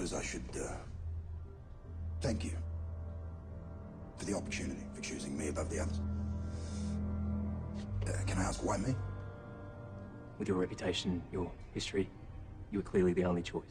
suppose I should thank you for the opportunity, for choosing me above the others. Can I ask why me? With your reputation, your history, you were clearly the only choice.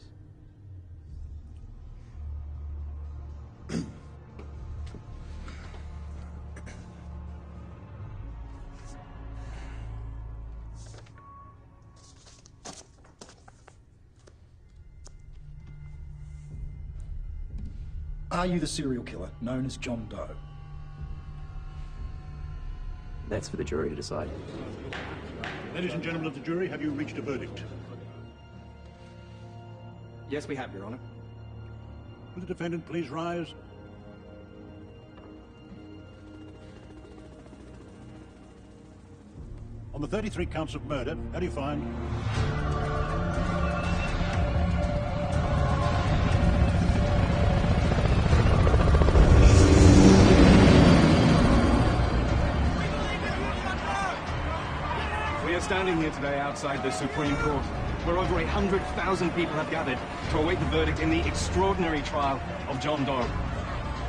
Are you the serial killer known as John Doe? That's for the jury to decide. Ladies and gentlemen of the jury, have you reached a verdict? Yes, we have, Your Honor. Will the defendant please rise? On the 33 counts of murder, how do you find? We are standing here today outside the Supreme Court, where over 100,000 people have gathered to await the verdict in the extraordinary trial of John Doe.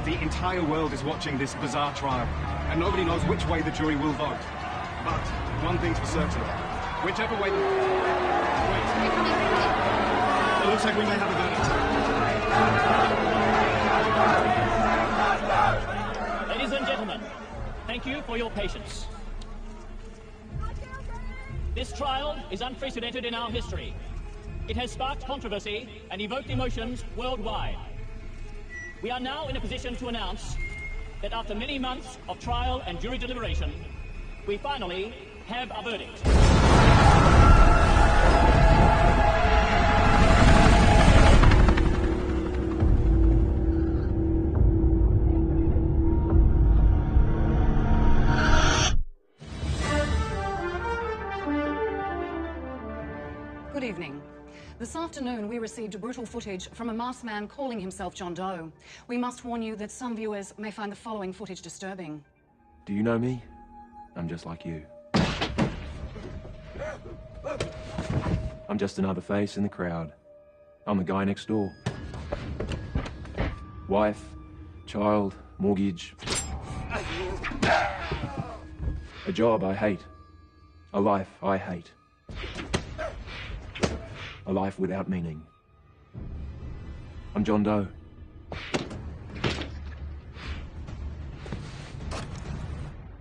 The entire world is watching this bizarre trial, and nobody knows which way the jury will vote. But one thing's for certain. Whichever way... Wait. It looks like we may have a verdict. Ladies and gentlemen, thank you for your patience. This trial is unprecedented in our history. It has sparked controversy and evoked emotions worldwide. We are now in a position to announce that after many months of trial and jury deliberation, we finally have a verdict. Good evening. This afternoon, we received brutal footage from a masked man calling himself John Doe. We must warn you that some viewers may find the following footage disturbing. Do you know me? I'm just like you. I'm just another face in the crowd. I'm the guy next door. Wife, child, mortgage. A job I hate. A life I hate. A life without meaning. I'm John Doe.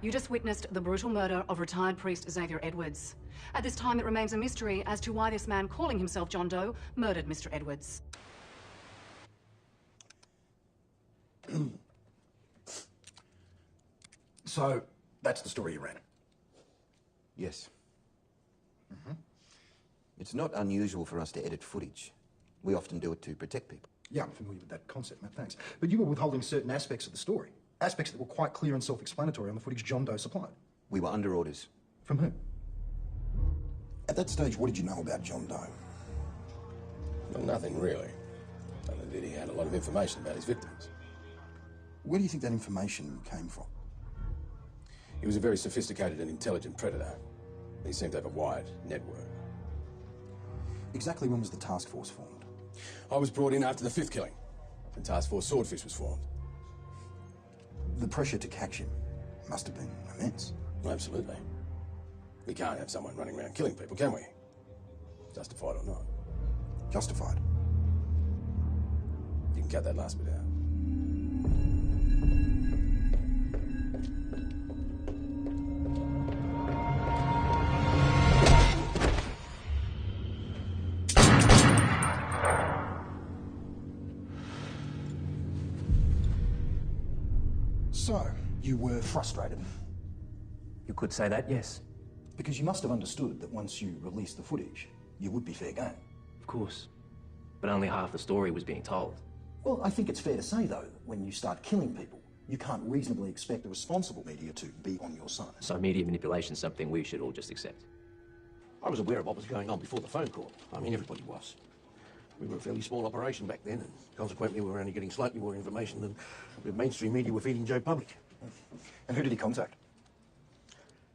You just witnessed the brutal murder of retired priest Xavier Edwards. At this time, it remains a mystery as to why this man calling himself John Doe murdered Mr. Edwards. So, that's the story you ran? Yes. It's not unusual for us to edit footage. We often do it to protect people. Yeah, I'm familiar with that concept, Matt, thanks. But you were withholding certain aspects of the story. Aspects that were quite clear and self-explanatory on the footage John Doe supplied. We were under orders. From whom? At that stage, what did you know about John Doe? Well, nothing really. Only that he had a lot of information about his victims. Where do you think that information came from? He was a very sophisticated and intelligent predator. He seemed to have a wide network. Exactly when was the task force formed? I was brought in after the 5th killing, and Task Force Swordfish was formed. The pressure to catch him must have been immense. Absolutely. We can't have someone running around killing people, can we? Justified or not. Justified? You can cut that last bit out. So, you were frustrated. You could say that, yes. Because you must have understood that once you released the footage, you would be fair game. Of course. But only half the story was being told. Well, I think it's fair to say, though, that when you start killing people, you can't reasonably expect the responsible media to be on your side. So media manipulation's something we should all just accept. I was aware of what was going on before the phone call. I mean, everybody was. We were a fairly small operation back then, and consequently we were only getting slightly more information than the mainstream media were feeding Joe Public. And who did he contact?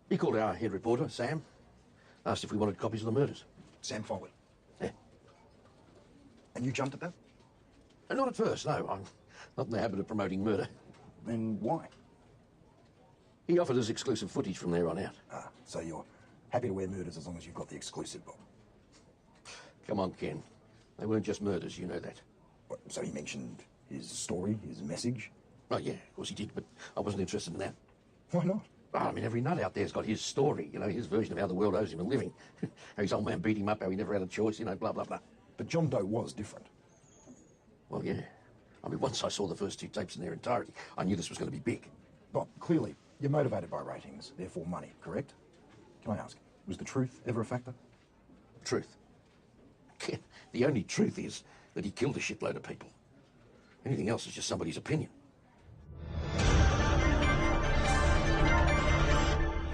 He called our head reporter, Sam, asked if we wanted copies of the murders. Sam Forward. Yeah. And you jumped at that? Not at first, no. I'm not in the habit of promoting murder. Then why? He offered us exclusive footage from there on out. Ah, so you're happy to wear murders as long as you've got the exclusive, Bob. Come on, Ken. They weren't just murders, you know that. What, so he mentioned his story, his message? Oh, yeah, of course he did, but I wasn't interested in that. Why not? Oh, I mean, every nut out there's got his story, you know, his version of how the world owes him a living. How his old man beat him up, how he never had a choice, you know, blah, blah, blah. But John Doe was different. Well, yeah. I mean, once I saw the first 2 tapes in their entirety, I knew this was going to be big. Bob, clearly, you're motivated by ratings, therefore money, correct? Can I ask, was the truth ever a factor? Truth. Ken, the only truth is that he killed a shitload of people. Anything else is just somebody's opinion.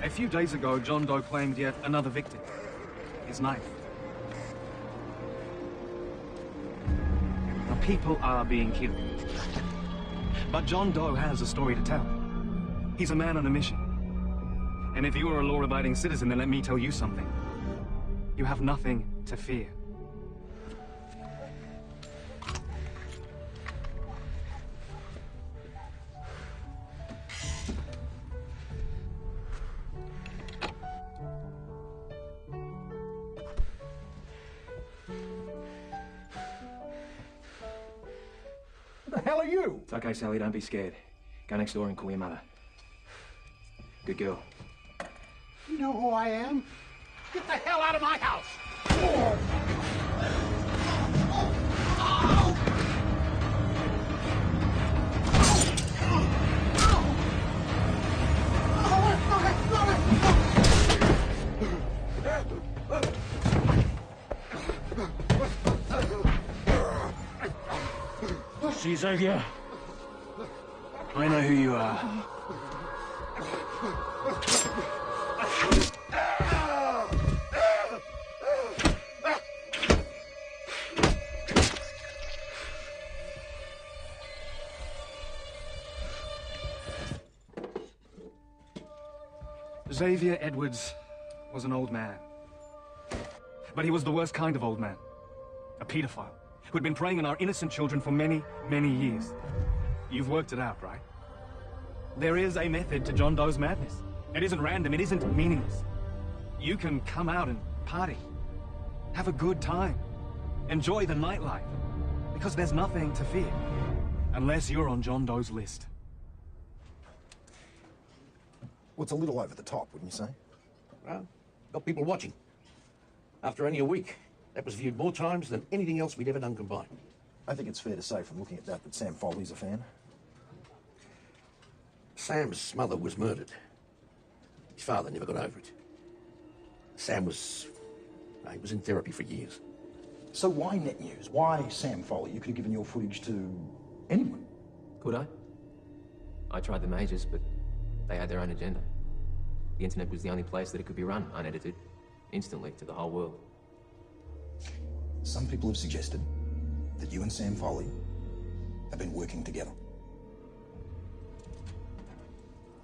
A few days ago, John Doe claimed yet another victim. His knife. Now, people are being killed. But John Doe has a story to tell. He's a man on a mission. And if you are a law-abiding citizen, then let me tell you something. You have nothing to fear. What the hell are you? It's okay, Sally, don't be scared. Go next door and call your mother. Good girl. You know who I am? Get the hell out of my house! See, Xavier? I know who you are. Xavier Edwards was an old man. But he was the worst kind of old man. A pedophile who'd been preying on our innocent children for many, many years. You've worked it out, right? There is a method to John Doe's madness. It isn't random, it isn't meaningless. You can come out and party. Have a good time. Enjoy the nightlife. Because there's nothing to fear. Unless you're on John Doe's list. Well, it's a little over the top, wouldn't you say? Well, got people watching. After only a week, that was viewed more times than anything else we'd ever done combined. I think it's fair to say from looking at that Sam Foley's a fan. Sam's mother was murdered. His father never got over it. Sam was... he was in therapy for years. So why Net News? Why Sam Foley? You could have given your footage to anyone. Could I? I tried the majors, but they had their own agenda. The internet was the only place that it could be run, unedited, instantly, to the whole world. Some people have suggested that you and Sam Foley have been working together.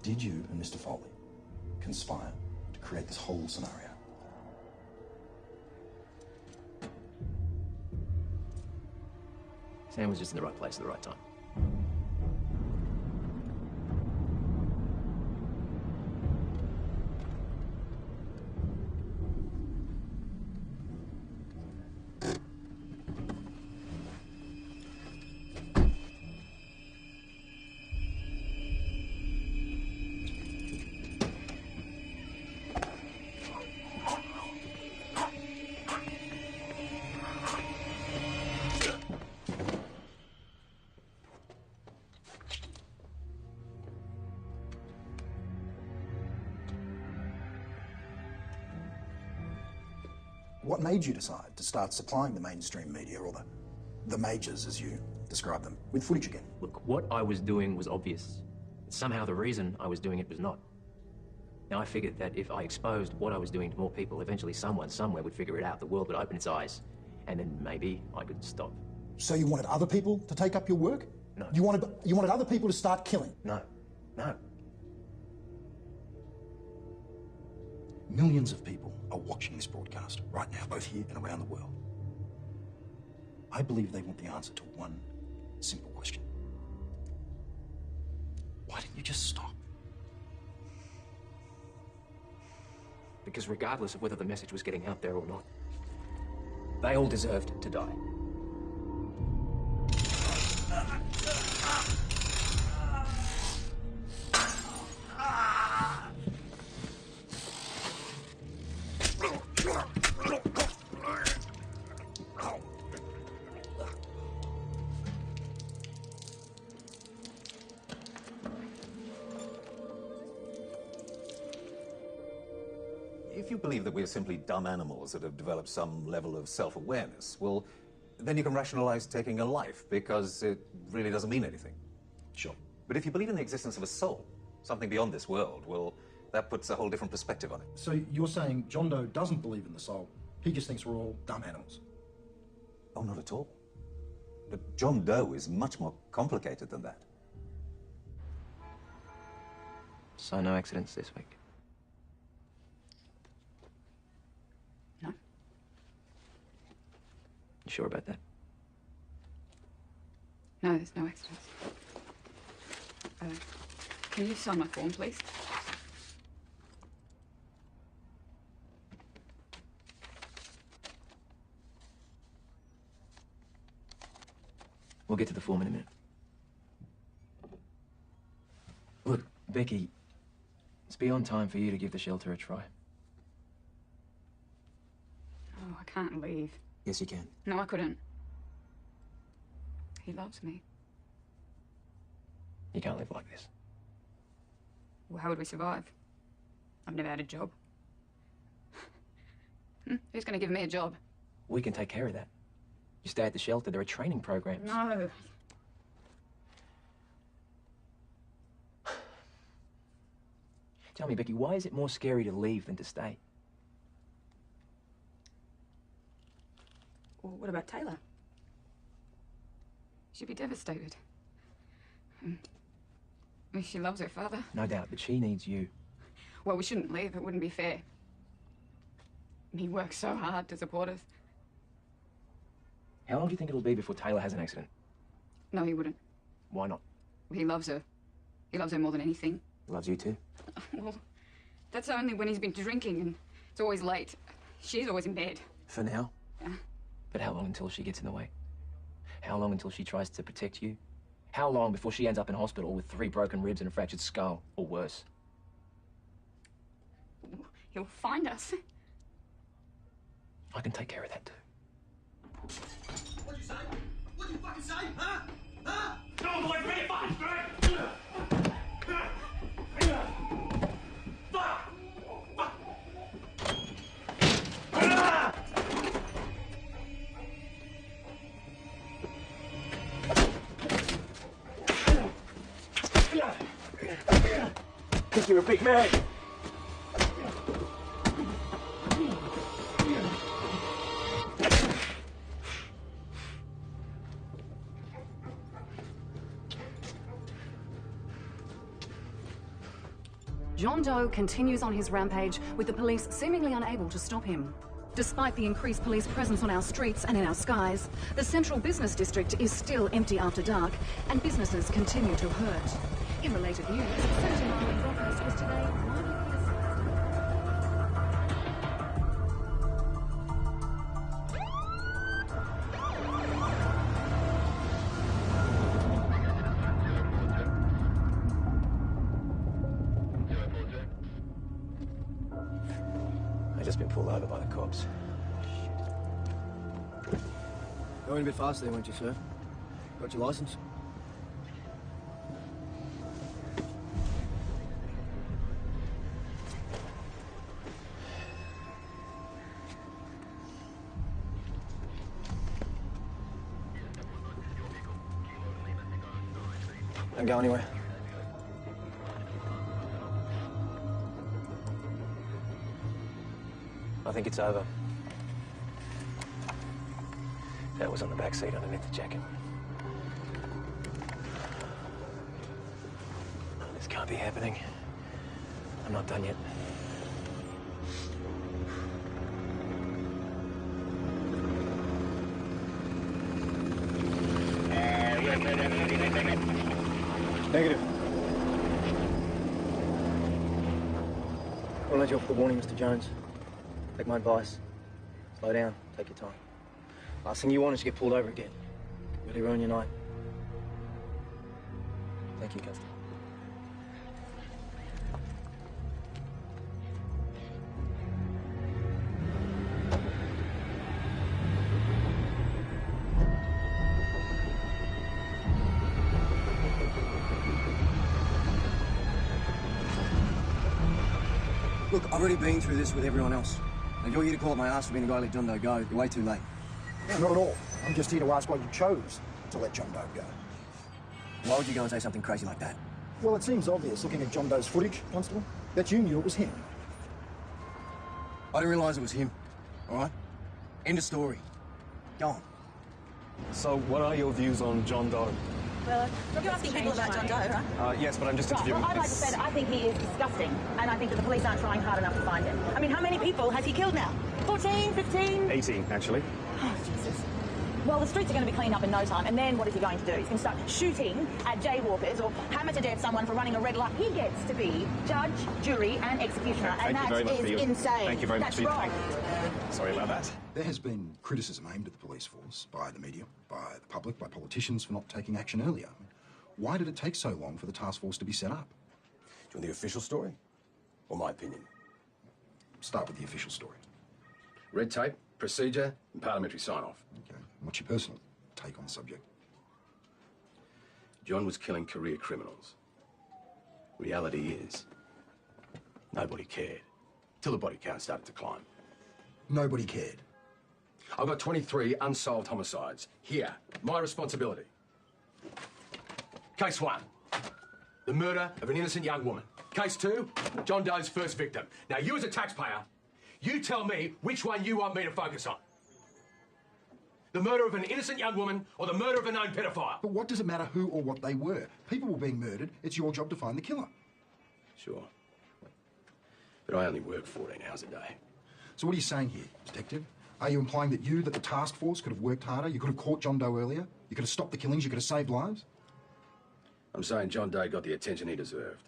Did you and Mr. Foley conspire to create this whole scenario? Sam was just in the right place at the right time. What made you decide to start supplying the mainstream media, or the majors, as you describe them, with footage again? Look, what I was doing was obvious. Somehow the reason I was doing it was not. Now, I figured that if I exposed what I was doing to more people, eventually someone, somewhere would figure it out. The world would open its eyes, and then maybe I could stop. So you wanted other people to take up your work? No. You wanted other people to start killing? No. No. Millions of people are watching this broadcast right now, both here and around the world. I believe they want the answer to one Simple question. Why didn't you just stop? Because regardless of whether the message was getting out there or not, they all deserved to die. If you believe that we are simply dumb animals that have developed some level of self-awareness, well, then you can rationalize taking a life, because it really doesn't mean anything. Sure. But if you believe in the existence of a soul, something beyond this world, well, that puts a whole different perspective on it. So you're saying John Doe doesn't believe in the soul? He just thinks we're all dumb animals? Oh, not at all. But John Doe is much more complicated than that. So no accidents this week? No. You sure about that? No, there's no accidents. Can you sign my form, please? We'll get to the form in a minute. Look, Becky, it's beyond time for you to give the shelter a try. Oh, I can't leave. Yes, you can. No, I couldn't. He loves me. You can't live like this. Well, how would we survive? I've never had a job. Who's going to give me a job? We can take care of that. You stay at the shelter, there are training programs. No. Tell me, Becky, why is it more scary to leave than to stay? Well, what about Taylor? She'd be devastated. I mean, she loves her father. No doubt, but she needs you. Well, we shouldn't leave. It wouldn't be fair. He works so hard to support us. How long do you think it'll be before Taylor has an accident? No, he wouldn't. Why not? He loves her. He loves her more than anything. He loves you too. Well, that's only when he's been drinking and it's always late. She's always in bed. For now? Yeah. But how long until she gets in the way? How long until she tries to protect you? How long before she ends up in hospital with 3 broken ribs and a fractured skull, or worse? He'll find us. I can take care of that too. What'd you say? What'd you fucking say? Huh? Huh? Go on, boys, bring it back! Think you're a big man. John Doe continues on his rampage, with the police seemingly unable to stop him. Despite the increased police presence on our streets and in our skies, the central business district is still empty after dark, and businesses continue to hurt. In related news, 79 Broadhurst was today I've just been pulled over by the cops. Going a bit fast there, weren't you, sir? Got your license? Don't go anywhere. I think it's over. That was on the back seat underneath the jacket. This can't be happening. I'm not done yet. We're ready. Negative. I'll let you off the warning, Mr. Jones. Take my advice. Slow down. Take your time. Last thing you want is to get pulled over again. Really ruin your night. Thank you, Custer. Look, I've already been through this with everyone else. And if you're here to call up my ass for being a guy let John Doe go, you're way too late. Yeah, not at all. I'm just here to ask why you chose to let John Doe go. Why would you go and say something crazy like that? Well, it seems obvious looking at John Doe's footage, Constable, that you knew it was him. I didn't realise it was him, all right? End of story. Go on. So, what are your views on John Doe? Well, you're asking people about John Doe, right? Yes, but I'm just interviewing... Well, I'd like to say that I think he is disgusting, and I think that the police aren't trying hard enough to find him. I mean, how many people has he killed now? 14, 15? 18, actually. Oh, Jesus. Well, the streets are going to be cleaned up in no time, and then what is he going to do? He's going to start shooting at jaywalkers or hammer to death someone for running a red light. He gets to be judge, jury, and executioner, and that is insane. Thank you very much for your wrong. Sorry about that. There has been criticism aimed at the police force by the media, by the public, by politicians for not taking action earlier. Why did it take so long for the task force to be set up? Do you want the official story? Or my opinion? Start with the official story. Red tape, procedure, and parliamentary sign-off. Okay. And what's your personal take on the subject? John was killing career criminals. Reality is, nobody cared. Till the body count started to climb. Nobody cared. I've got 23 unsolved homicides. Here, my responsibility. Case 1, the murder of an innocent young woman. Case 2, John Doe's first victim. Now, you as a taxpayer, you tell me which one you want me to focus on. The murder of an innocent young woman or the murder of a known pedophile? But what does it matter who or what they were? People were being murdered. It's your job to find the killer. Sure. But I only work 14 hours a day. So what are you saying here, Detective? Are you implying that the task force, could have worked harder? You could have caught John Doe earlier? You could have stopped the killings? You could have saved lives? I'm saying John Doe got the attention he deserved.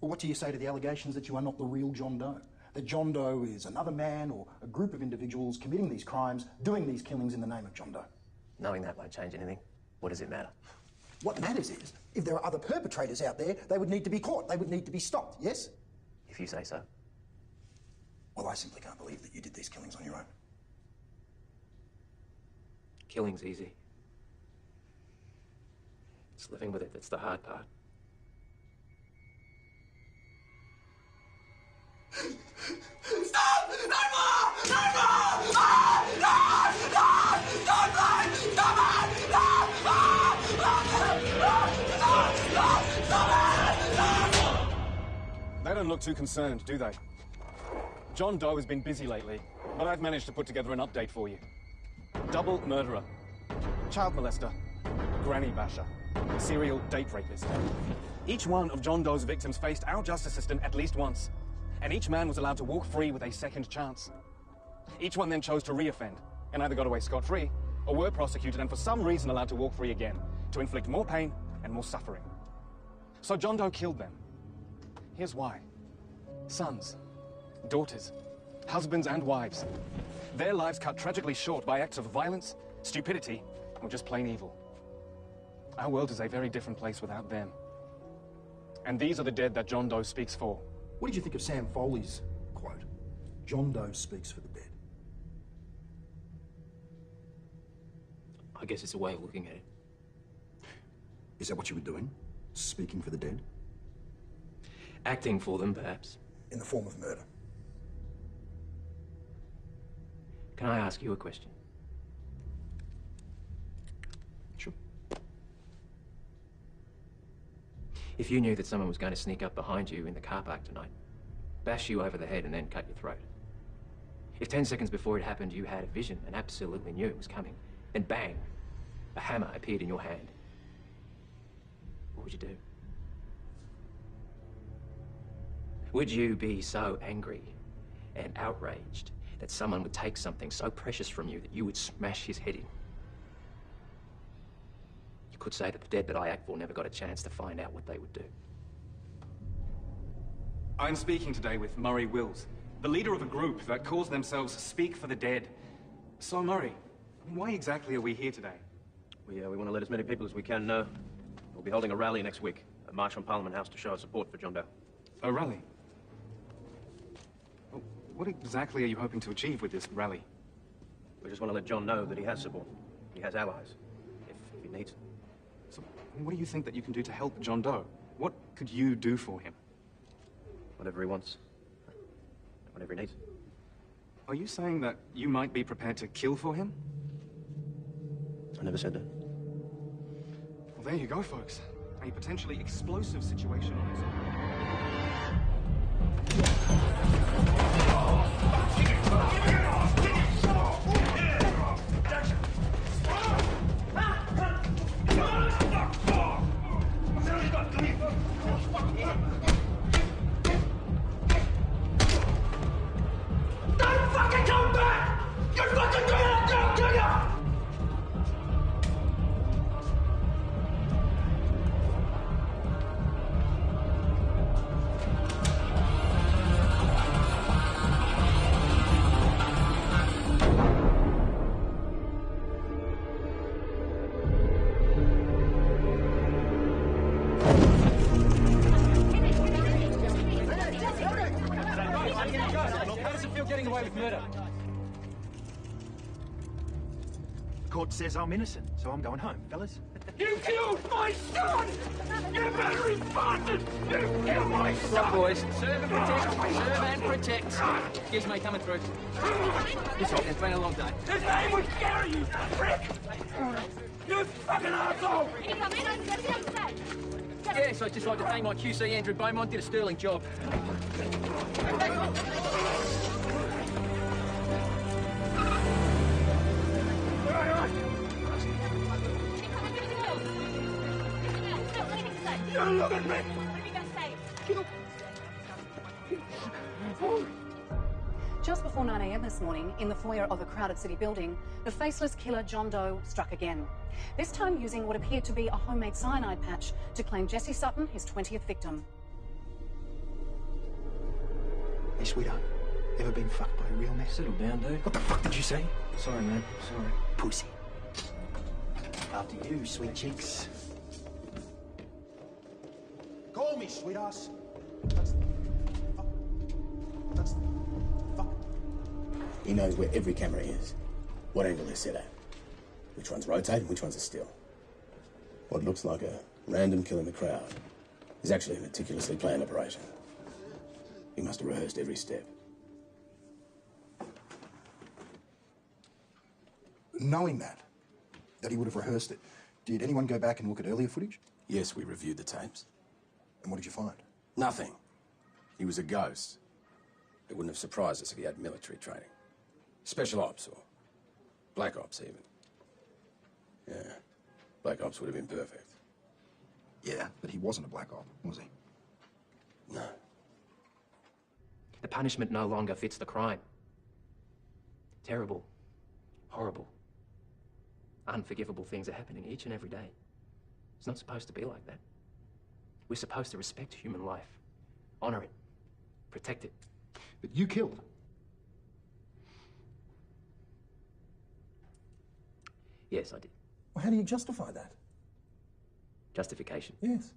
Well, what do you say to the allegations that you are not the real John Doe? That John Doe is another man or a group of individuals committing these crimes, doing these killings in the name of John Doe? Knowing that won't change anything. What does it matter? What matters is, if there are other perpetrators out there, they would need to be caught. They would need to be stopped, yes? If you say so. Well, I simply can't believe that you did these killings on your own. Killing's easy. It's living with it that's the hard part. Stop! No more! No more! Ah! No! No! Stop it! Stop it! No! Ah! Stop it! They don't look too concerned, do they? John Doe has been busy lately, but I've managed to put together an update for you. Double murderer, child molester, granny basher, serial date rapist. Each one of John Doe's victims faced our justice system at least once, and each man was allowed to walk free with a second chance. Each one then chose to re-offend, and either got away scot-free, or were prosecuted and for some reason allowed to walk free again, to inflict more pain and more suffering. So John Doe killed them. Here's why. Sons, daughters, husbands and wives. Their lives cut tragically short by acts of violence, stupidity, or just plain evil. Our world is a very different place without them. And these are the dead that John Doe speaks for. What did you think of Sam Foley's quote? John Doe speaks for the dead. I guess it's a way of looking at it. Is that what you were doing? Speaking for the dead? Acting for them, perhaps. In the form of murder. Can I ask you a question? Sure. If you knew that someone was going to sneak up behind you in the car park tonight, bash you over the head and then cut your throat. If 10 seconds before it happened you had a vision and absolutely knew it was coming, then bang, a hammer appeared in your hand, what would you do? Would you be so angry and outraged that someone would take something so precious from you that you would smash his head in? You could say that the dead that I act for never got a chance to find out what they would do. I'm speaking today with Murray Wills, the leader of a group that calls themselves Speak for the Dead. So, Murray, why exactly are we here today? We want to let as many people as we can know. We'll be holding a rally next week, a march on Parliament House to show our support for John Doe. A rally? What exactly are you hoping to achieve with this rally? We just want to let John know that he has support. He has allies, if he needs it. So, what do you think that you can do to help John Doe? What could you do for him? Whatever he wants. Whatever he needs. Are you saying that you might be prepared to kill for him? I never said that. Well, there you go, folks. A potentially explosive situation on its Court says I'm innocent, so I'm going home, fellas. You killed my son! You murdering bastard! You killed my son! Right, boys. Serve and protect. Serve and protect. Excuse me, coming through. It's all. It's been a long day. His name was Gary, you prick! You fucking asshole! Yes, I'd just like to thank my QC, Andrew Beaumont. Did a sterling job. You look at me! Just before 9 a.m. this morning, in the foyer of a crowded city building, the faceless killer John Doe struck again. This time using what appeared to be a homemade cyanide patch to claim Jesse Sutton, his 20th victim. Hey, sweetheart. Ever been fucked by a real mess? Settle down, dude. What the fuck did you say? Sorry, man. Sorry. Pussy. After you, sweet cheeks. Call me, sweetheart. He knows where every camera is, what angle they're set at, which one's rotating, which one's still. What looks like a random kill in the crowd is actually a meticulously planned operation. He must have rehearsed every step. Knowing that he would have rehearsed it, did anyone go back and look at earlier footage? Yes, we reviewed the tapes. And what did you find? Nothing. He was a ghost. It wouldn't have surprised us if he had military training. Special ops or black ops even. Yeah, black ops would have been perfect. Yeah, but he wasn't a black op, was he? No. The punishment no longer fits the crime. Terrible, horrible, unforgivable things are happening each and every day. It's not supposed to be like that. We're supposed to respect human life, honor it, protect it. But you killed. Yes, I did. Well, how do you justify that? Justification? Yes.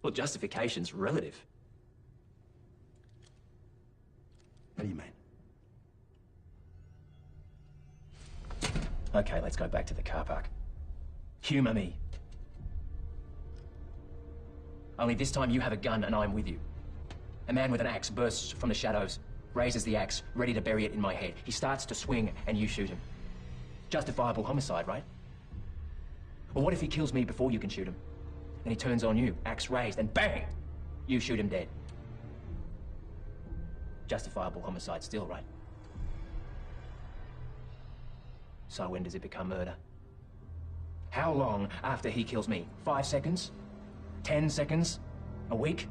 Well, justification's relative. What do you mean? Okay, let's go back to the car park. Humour me. Only this time you have a gun and I'm with you. A man with an axe bursts from the shadows, raises the axe, ready to bury it in my head. He starts to swing and you shoot him. Justifiable homicide, right? Or what if he kills me before you can shoot him? Then he turns on you, axe raised, and bang! You shoot him dead. Justifiable homicide still, right? So when does it become murder? How long after he kills me? 5 seconds? 10 seconds? A week?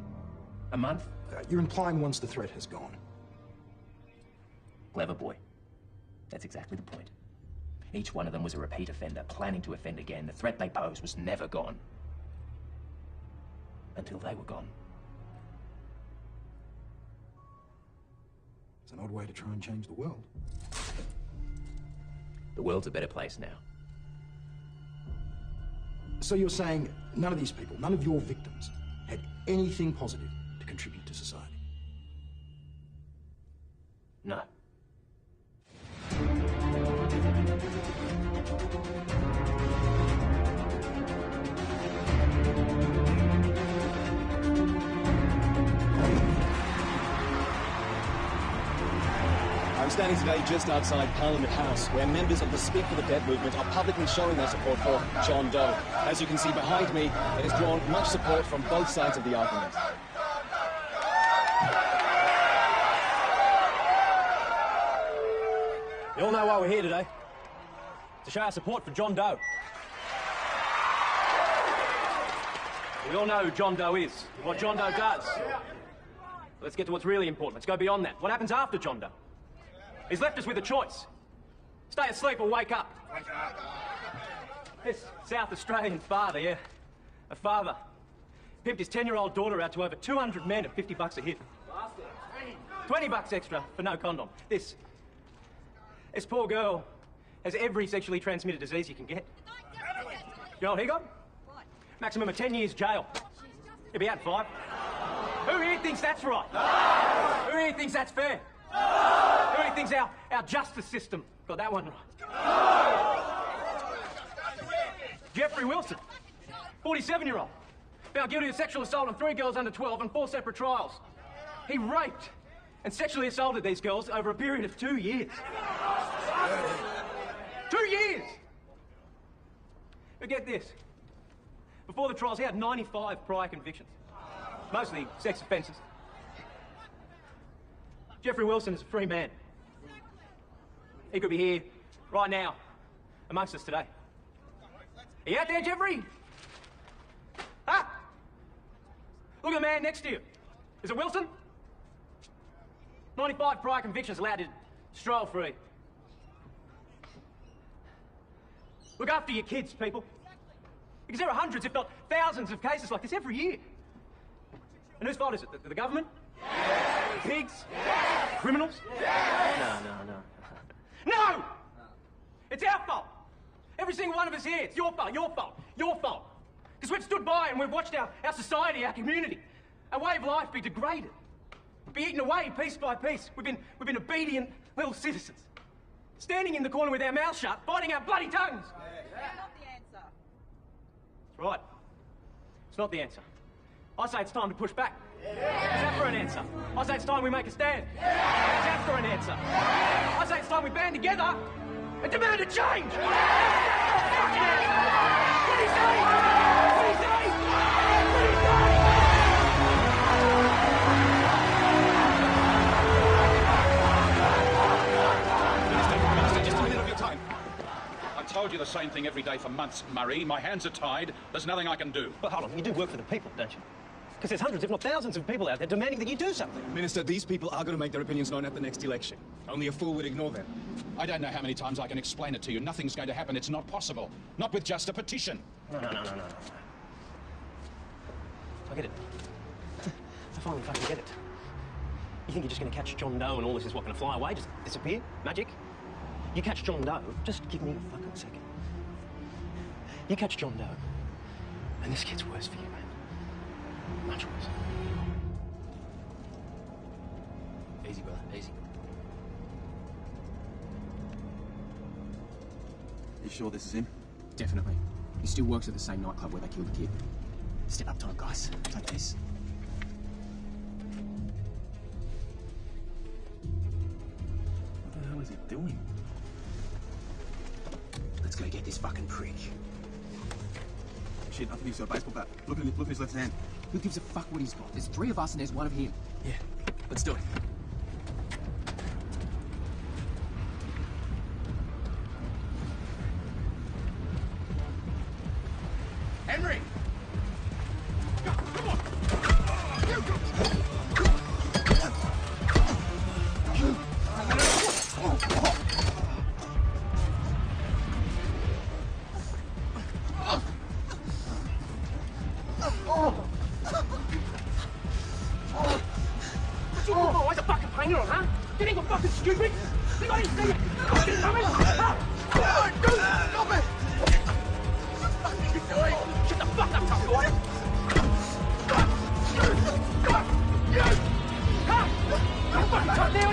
A month? You're implying once the threat has gone. Clever boy. That's exactly the point. Each one of them was a repeat offender, planning to offend again. The threat they posed was never gone. Until they were gone. It's an odd way to try and change the world. The world's a better place now. So you're saying none of these people, none of your victims, had anything positive to contribute to society? No. I'm standing today just outside Parliament House, where members of the Speak for the Dead movement are publicly showing their support for John Doe. As you can see behind me, it has drawn much support from both sides of the argument. You all know why we're here today. To show our support for John Doe. We all know who John Doe is, what John Doe does. Let's get to what's really important. Let's go beyond that. What happens after John Doe? He's left us with a choice. Stay asleep or wake up. This South Australian father, yeah. A father. Pimped his 10-year-old daughter out to over 200 men at $50 a hit. $20 extra for no condom. This poor girl has every sexually transmitted disease you can get. You know what he got? Maximum of 10 years jail. He'll be out in 5. Who here thinks that's right? Who here thinks that's fair? Who here thinks our justice system got that one right? Jeffrey Wilson, 47-year-old, found guilty of sexual assault on 3 girls under 12 on 4 separate trials. He raped and sexually assaulted these girls over a period of 2 years. 2 years! But get this. Before the trials, he had 95 prior convictions. Mostly sex offences. Jeffrey Wilson is a free man. He could be here, right now, amongst us today. Are you out there, Jeffrey? Huh? Look at the man next to you. Is it Wilson? 95 prior convictions allowed to stroll free. Look after your kids, people. Because there are hundreds, if not thousands, of cases like this every year. And whose fault is it? The government? Yeah. Pigs? Yeah. Criminals? Yeah. No. No! It's our fault. Every single one of us here. It's your fault, your fault, your fault. Because we've stood by and we've watched our society, our community, our way of life be degraded, be eaten away piece by piece. We've been obedient little citizens, standing in the corner with our mouths shut, biting our bloody tongues. That's not the answer. That's right. It's not the answer. I say it's time to push back. Is that for an answer? I say it's time we make a stand. Is that for an answer? I say it's time we band together and demand a change. What do you say? What do you say? What do you say? Minister, just a minute of your time. I've told you the same thing every day for months, Murray. My hands are tied. There's nothing I can do. But hold on, you do work for the people, don't you? Because there's hundreds, if not thousands, of people out there demanding that you do something. Minister, these people are going to make their opinions known at the next election. Only a fool would ignore them. I don't know how many times I can explain it to you. Nothing's going to happen. It's not possible. Not with just a petition. No. I get it. I finally fucking get it. You think you're just going to catch John Doe and all this is what, going to fly away? Just disappear? Magic? You catch John Doe, just give me a fucking second. You catch John Doe, and this gets worse for you, man. Much worse. Easy, brother, easy. You sure this is him? Definitely. He still works at the same nightclub where they killed the kid. Step up time, guys. Take this. What the hell is he doing? Let's go get this fucking prick. Shit, I think he's got a baseball bat. Look at his left hand. Who gives a fuck what he's got? There's 3 of us and there's 1 of him. Yeah, let's do it. Henry! Come on! What you want, boys? A fucking painter on, huh? You think I'm fucking stupid? You got any fucking coming? Stop it! What are you doing? Shut the fuck up, tough guy! You! Huh? You fucking cut there,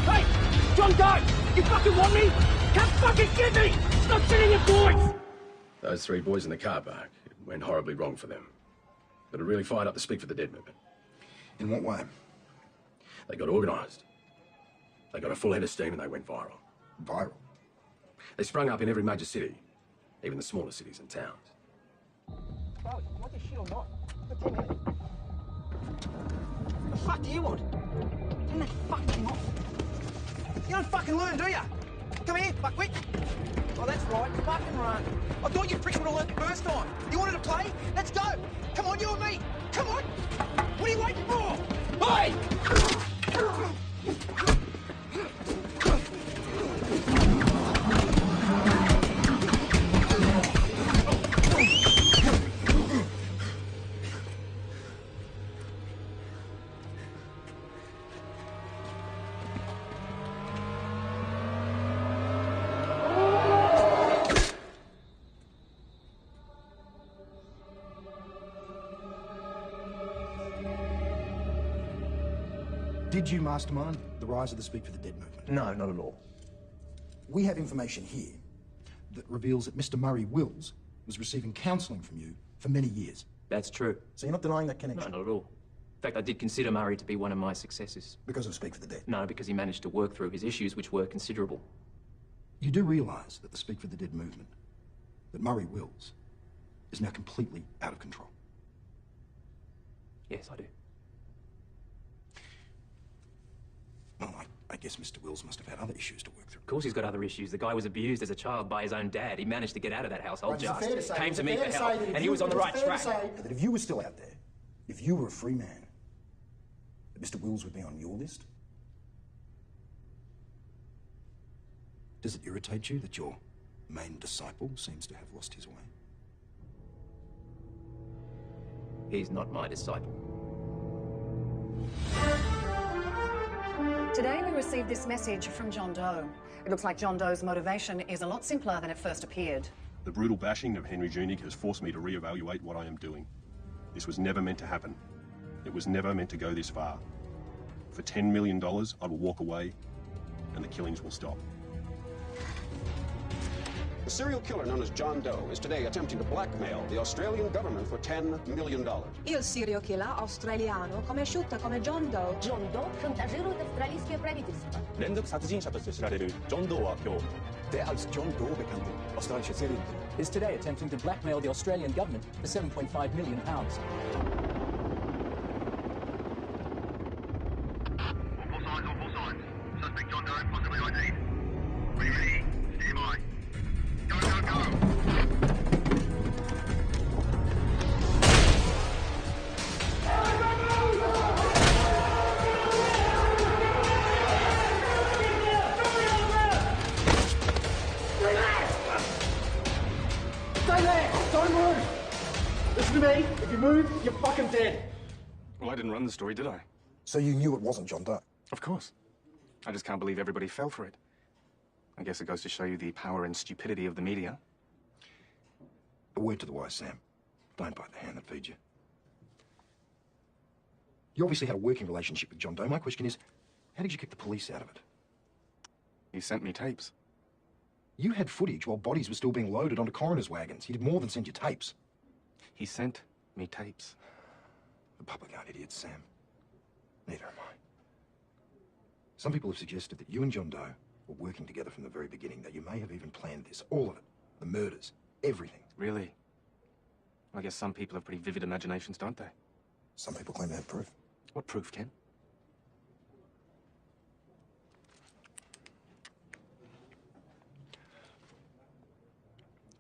Hey! John Doe! You fucking want me? Come fucking get me! Stop shitting your boys! Those three boys in the car park, it went horribly wrong for them. But it really fired up the Speak for the Dead movement. In what way? They got organised. They got a full head of steam and they went viral. Viral? They sprung up in every major city, even the smaller cities and towns. Bro, you want this shit or not? For 10 minutes. The fuck do you want? Turn that fucking thing off. You don't fucking learn, do ya? Come here, fuckwit. Oh, that's right. Fucking run. I thought you pricks would have learned the first time. You wanted to play? Let's go. Come on, you and me. Come on. What are you waiting for? Hey! Did you mastermind the rise of the Speak for the Dead movement? No, not at all. We have information here that reveals that Mr. Murray Wills was receiving counselling from you for many years. That's true. So you're not denying that connection? No, not at all. In fact, I did consider Murray to be one of my successors. Because of Speak for the Dead? No, because he managed to work through his issues, which were considerable. You do realise that the Speak for the Dead movement, that Murray Wills, is now completely out of control? Yes, I do. Well, I guess Mr. Wills must have had other issues to work through. Of course he's got other issues. The guy was abused as a child by his own dad. He managed to get out of that household Right, just. fair to say, Came to me for help, and he was on the right track. That if you were still out there, if you were a free man, that Mr. Wills would be on your list? Does it irritate you that your main disciple seems to have lost his way? He's not my disciple. Today we received this message from John Doe. It looks like John Doe's motivation is a lot simpler than it first appeared. The brutal bashing of Henry Junig has forced me to reevaluate what I am doing. This was never meant to happen. It was never meant to go this far. For $10 million, I will walk away, and the killings will stop. The serial killer known as John Doe is today attempting to blackmail the Australian government for $10 million. Il serial killer australiano conosciuto come John Doe. John Doe, шантажирует австралийское правительство. 連続殺人者として知られるジョン・ドーは今日 Der als John Doe bekannte australische Serienkiller is today attempting to blackmail the Australian government for £7.5 million. Suspect John Doe, possibly ID. Ready, stand by. Go, go, go! Stay there! Don't move! Listen to me. If you move, you're fucking dead. Well, I didn't run the story, did I? So you knew it wasn't John Doe? Of course. I just can't believe everybody fell for it. I guess it goes to show you the power and stupidity of the media. A word to the wise, Sam. Don't bite the hand that feeds you. You obviously had a working relationship with John Doe. My question is, how did you kick the police out of it? He sent me tapes. You had footage while bodies were still being loaded onto coroner's wagons. He did more than send you tapes. He sent me tapes. The public aren't idiots, Sam. Neither am I. Some people have suggested that you and John Doe were working together from the very beginning, that you may have even planned this. All of it. The murders. Everything. Really? I guess some people have pretty vivid imaginations, don't they? Some people claim to have proof. What proof, Ken?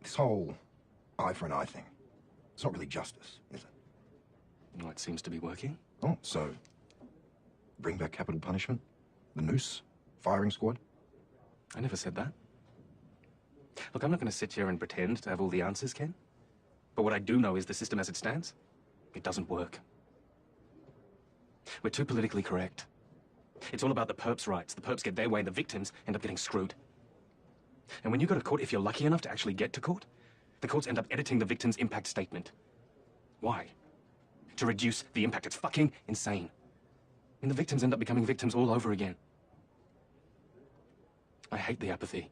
This whole eye for an eye thing, it's not really justice, is it? Well, it seems to be working. Oh, so bring back capital punishment? The noose? Firing squad? I never said that. Look, I'm not going to sit here and pretend to have all the answers, Ken. But what I do know is the system as it stands, it doesn't work. We're too politically correct. It's all about the perps' rights. The perps get their way and the victims end up getting screwed. And when you go to court, if you're lucky enough to actually get to court, the courts end up editing the victim's impact statement. Why? To reduce the impact. It's fucking insane. And the victims end up becoming victims all over again. I hate the apathy.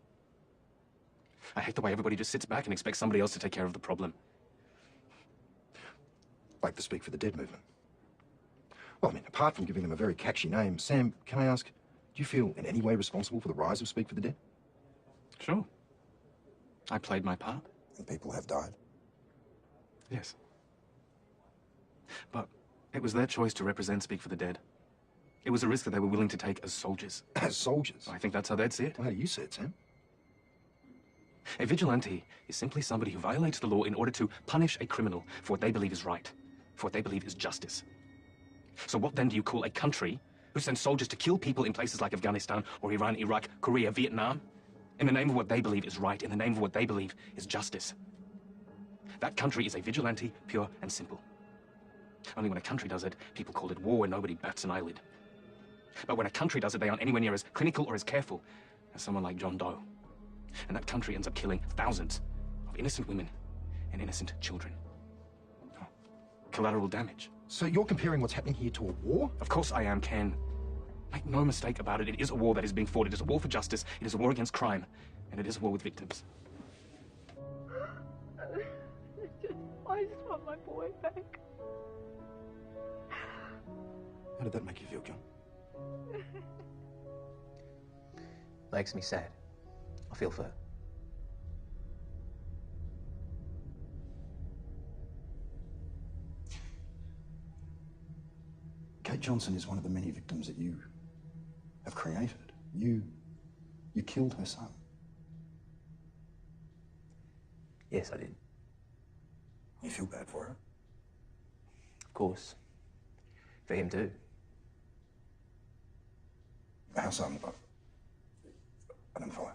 I hate the way everybody just sits back and expects somebody else to take care of the problem. Like the Speak for the Dead movement. Well, I mean, apart from giving them a very catchy name, Sam, can I ask, do you feel in any way responsible for the rise of Speak for the Dead? Sure. I played my part. And people have died? Yes. But it was their choice to represent Speak for the Dead. It was a risk that they were willing to take as soldiers. As soldiers? I think that's how they'd see it. Well, how do you see it, Sam? A vigilante is simply somebody who violates the law in order to punish a criminal for what they believe is right, for what they believe is justice. So what then do you call a country who sends soldiers to kill people in places like Afghanistan or Iran, Iraq, Korea, Vietnam, in the name of what they believe is right, in the name of what they believe is justice? That country is a vigilante, pure and simple. Only when a country does it, people call it war and nobody bats an eyelid. But when a country does it, they aren't anywhere near as clinical or as careful as someone like John Doe. And that country ends up killing thousands of innocent women and innocent children. Oh, collateral damage. So you're comparing what's happening here to a war? Of course I am, Ken. Make no mistake about it. It is a war that is being fought. It is a war for justice. It is a war against crime. And it is a war with victims. I just want my boy back. How did that make you feel, John? Makes me sad. I feel for her. Kate Johnson is one of the many victims that you have created. You killed her son. Yes, I did. You feel bad for her? Of course. For him too. How so? I don't follow.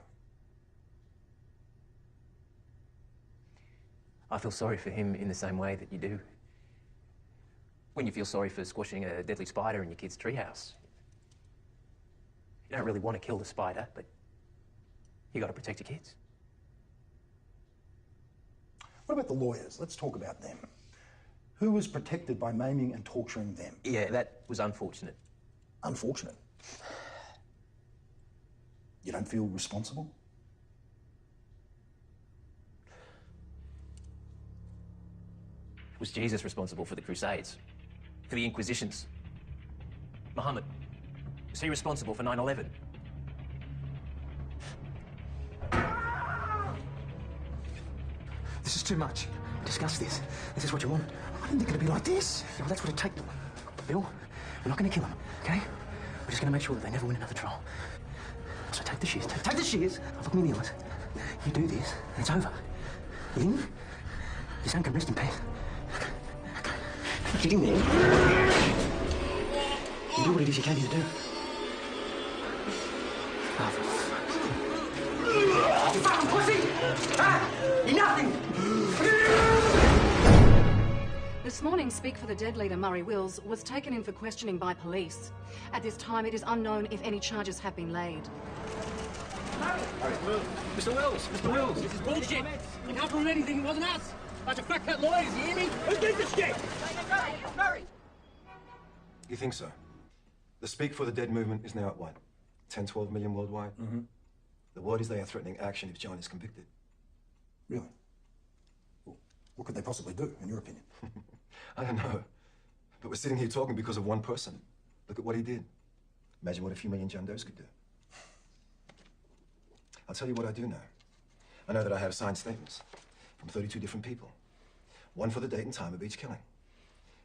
I feel sorry for him in the same way that you do when you feel sorry for squashing a deadly spider in your kid's treehouse. You don't really want to kill the spider, but you got to protect your kids. What about the lawyers? Let's talk about them. Who was protected by maiming and torturing them? Yeah, that was unfortunate. Unfortunate? You don't feel responsible? Was Jesus responsible for the Crusades? For the Inquisitions? Muhammad? Was he responsible for 9/11? This is too much. Discuss this. This is what you want. I didn't think it'd be like this. Yeah, well, that's what it takes. Bill, we're not going to kill them, okay? We're just going to make sure that they never win another trial. So take the shears. Take the shears. Now look me in the eyes. You do this, and it's over. In, your son can rest in peace. Get in there. You do what it is you came here to do. Oh, you fucking pussy! Ah! You're nothing! This morning, Speak for the Dead leader Murray Wills was taken in for questioning by police. At this time, it is unknown if any charges have been laid. Mr. Wills! Mr. Wills! This is bullshit! You can't prove anything, it wasn't us! Bunch of fat lawyers, you hear me? Who did this shit? Murray! You think so? The Speak for the Dead movement is now at what? 10, 12 million worldwide? Mm-hmm. The word is they are threatening action if John is convicted. Really? Well, what could they possibly do, in your opinion? I don't know. But we're sitting here talking because of one person. Look at what he did. Imagine what a few million John Does could do. I'll tell you what I do know. I know that I have signed statements from 32 different people. One for the date and time of each killing.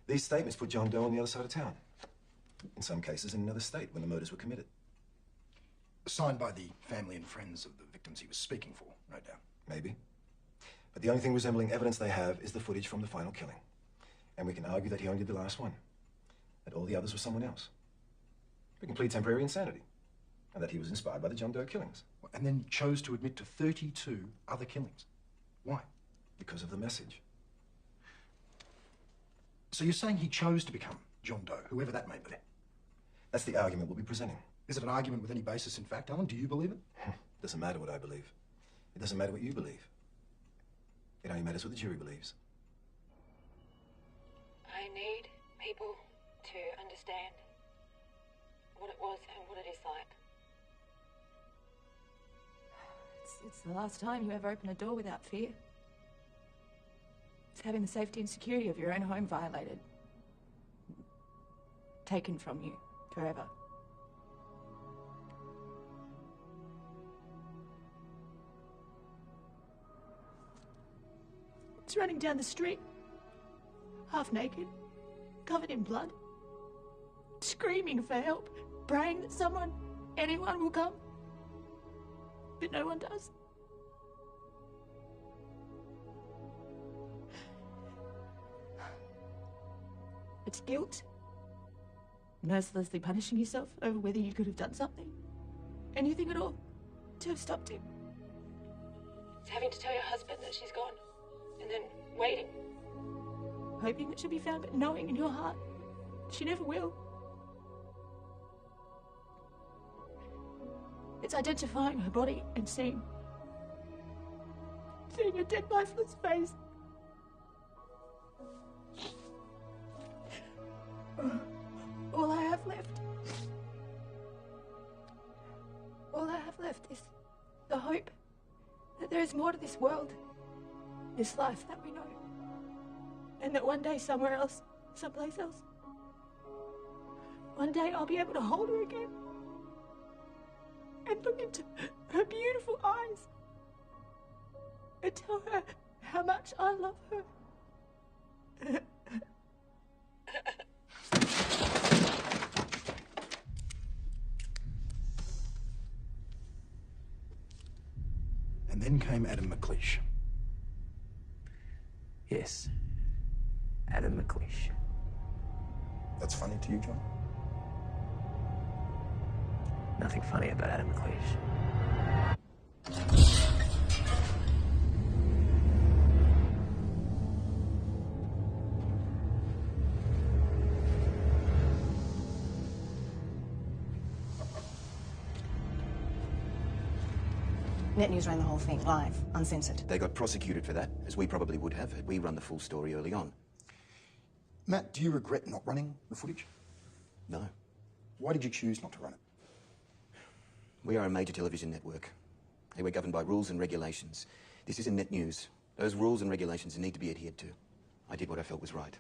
These statements put John Doe on the other side of town. In some cases, in another state when the murders were committed. Signed by the family and friends of the victims he was speaking for, no doubt. Maybe. But the only thing resembling evidence they have is the footage from the final killing. And we can argue that he only did the last one. That all the others were someone else. We can plead temporary insanity. And that he was inspired by the John Doe killings. And then chose to admit to 32 other killings. Why? Because of the message. So you're saying he chose to become John Doe, whoever that may be? That's the argument we'll be presenting. Is it an argument with any basis in fact, Alan? Do you believe it? Doesn't matter what I believe. It doesn't matter what you believe. It only matters what the jury believes. I need people to understand what it was and what it is like. It's the last time you ever open a door without fear. It's having the safety and security of your own home violated. Taken from you forever. It's running down the street, half naked, covered in blood, screaming for help, praying that someone, anyone will come. But no one does. It's guilt. Mercilessly punishing yourself over whether you could have done something, anything at all, to have stopped him. It's having to tell your husband that she's gone, and then waiting. Hoping that she'll be found, but knowing in your heart she never will. It's identifying her body and seeing her dead, lifeless face. All I have left is the hope that there is more to this world, this life that we know, and that one day somewhere else, someplace else, one day I'll be able to hold her again and look into her beautiful eyes and tell her how much I love her. And then came Adam McLeish. Yes. Adam McLeish. That's funny to you, John? Nothing funny about Adam McLeish. Net News ran the whole thing, live, uncensored. They got prosecuted for that, as we probably would have had we run the full story early on. Matt, do you regret not running the footage? No. Why did you choose not to run it? We are a major television network. And we're governed by rules and regulations. This isn't Net News. Those rules and regulations need to be adhered to. I did what I felt was right.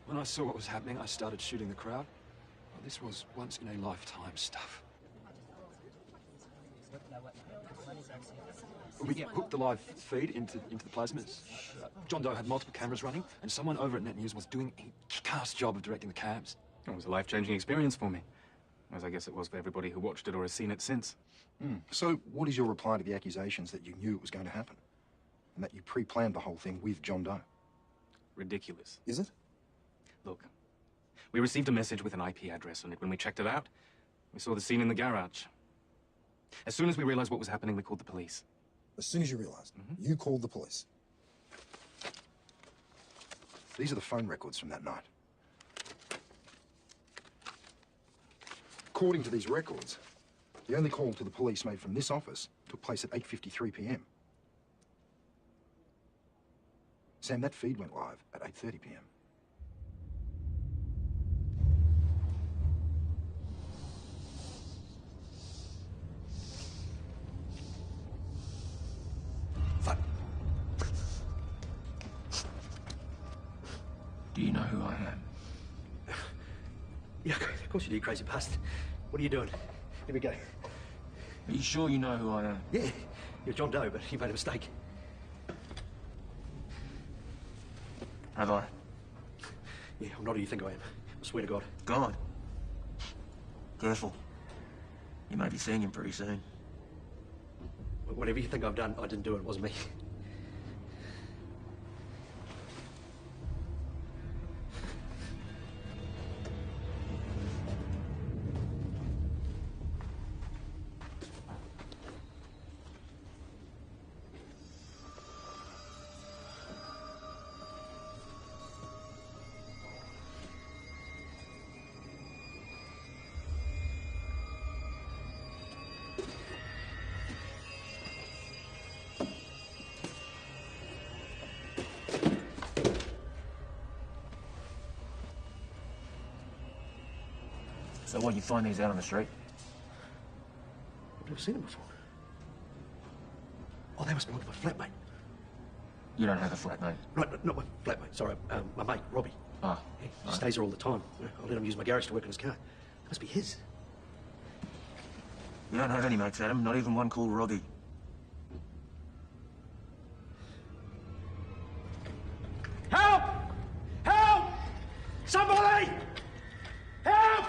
When I saw what was happening, I started shooting the crowd. Well, this was once-in-a-lifetime stuff. We hooked the live feed into the plasmas. John Doe had multiple cameras running, and someone over at Net News was doing a kick-ass job of directing the cams. It was a life-changing experience for me, as I guess it was for everybody who watched it or has seen it since. So what is your reply to the accusations that you knew it was going to happen? And that you pre-planned the whole thing with John Doe? Ridiculous. Is it? Look, we received a message with an IP address on it. When we checked it out, we saw the scene in the garage. As soon as we realized what was happening, we called the police. As soon as you realized, you called the police. These are the phone records from that night. According to these records, the only call to the police made from this office took place at 8:53 p.m. Sam, that feed went live at 8:30 p.m. Do you know who I am? Yeah, of course you do, you crazy bastard. What are you doing? Here we go. Are you sure you know who I am? Yeah, you're John Doe, but you made a mistake. Have I? Yeah, I'm not who you think I am. I swear to God. God. Careful. You may be seeing him pretty soon. Whatever you think I've done, I didn't do it. It wasn't me. So what, you find these out on the street? I've never seen them before. Oh, they must belong to my flatmate. You don't have a flatmate? Right, not my flatmate, sorry, my mate, Robbie. Ah. Yeah, he stays there all the time. I let him use my garage to work on his car. It must be his. You don't have any mates, Adam, not even one called Robbie. Help! Help! Somebody! Help!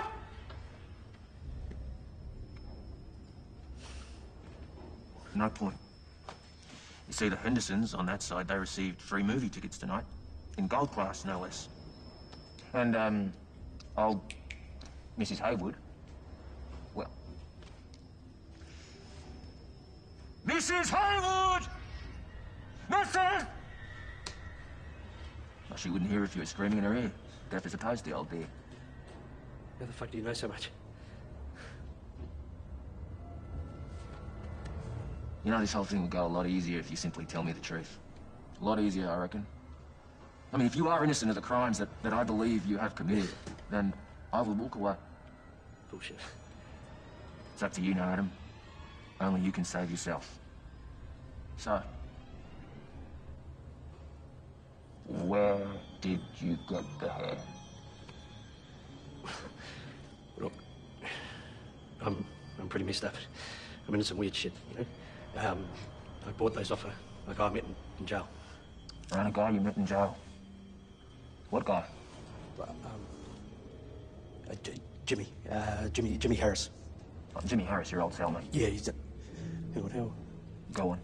No point. You see, the Hendersons on that side, they received free movie tickets tonight. In gold class, no less. And, old Mrs. Haywood, well... Mrs. Haywood! Mrs.! Well, she wouldn't hear if you were screaming in her ear. Deaf as a post, the old dear. How the fuck do you know so much? You know, this whole thing would go a lot easier if you simply tell me the truth. A lot easier, I reckon. I mean, if you are innocent of the crimes that I believe you have committed, then I will walk away. Bullshit. It's up to you now, Adam. Only you can save yourself. So, where did you get the hair? Look, I'm pretty messed up. I'm into some weird shit, you know? I bought those off a guy I met in jail. And a guy you met in jail? What guy? Jimmy Harris. Oh, Jimmy Harris, your old cellmate? Yeah, he's a... How? Go on.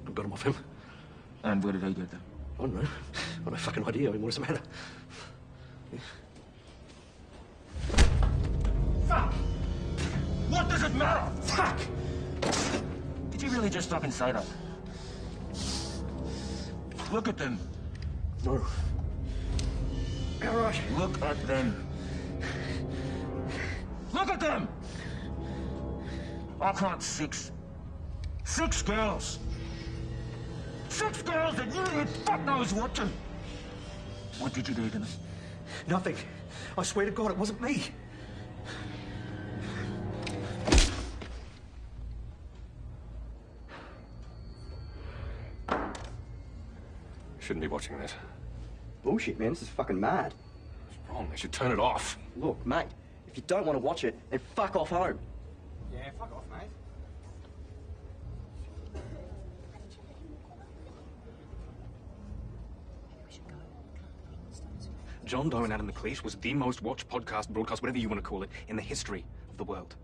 I got him off him. And where did he get them? I don't know. I've no fucking idea. I mean, what does it matter? Yeah. Fuck! What does it matter? Fuck! Did you really just fucking say that? Look at them. No. All right. Look at them. Look at them! I can't six girls. 6 girls that you did fuck knows what to. What did you do to them? Nothing. I swear to God, it wasn't me. Shouldn't be watching this. Bullshit, man. This is fucking mad. What's wrong? They should turn it off. Look, mate, if you don't want to watch it, then fuck off home. Yeah, fuck off, mate. John Doe and Adam McLeish was the most watched podcast, broadcast, whatever you want to call it, in the history of the world.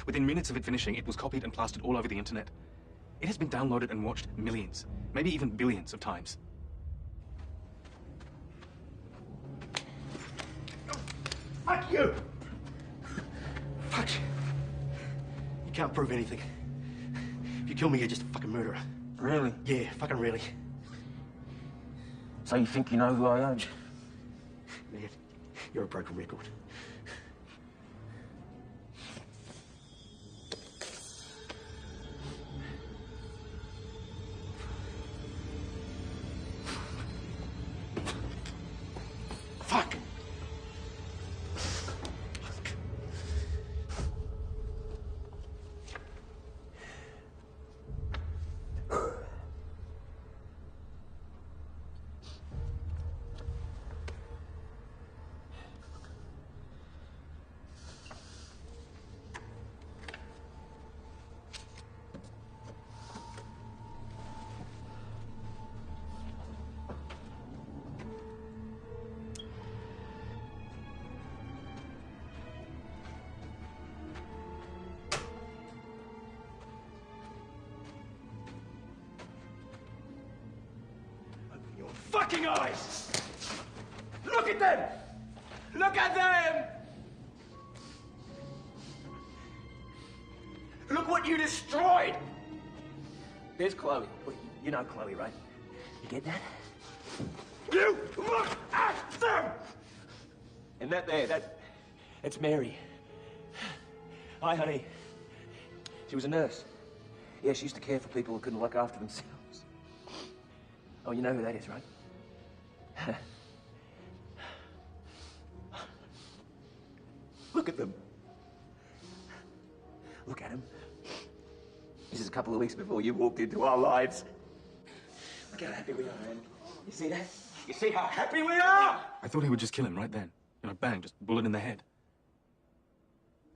Within minutes of it finishing, it was copied and plastered all over the internet. It has been downloaded and watched millions, maybe even billions of times. Fuck you! Fuck. You can't prove anything. If you kill me, you're just a fucking murderer. Really? Yeah, fucking really. So you think you know who I am? Man, you're a broken record. Fuck! Fucking eyes! Look at them! Look at them! Look what you destroyed! There's Chloe. You know Chloe, right? You get that? You look at them! And that there, that's Mary. Hi, honey. She was a nurse. Yeah, she used to care for people who couldn't look after themselves. Oh, you know who that is, right? Look at them. Look at him. This is a couple of weeks before you walked into our lives. Look how happy we are, man. You see that? You see how happy we are? I thought he would just kill him right then. You know, bang, just bullet in the head.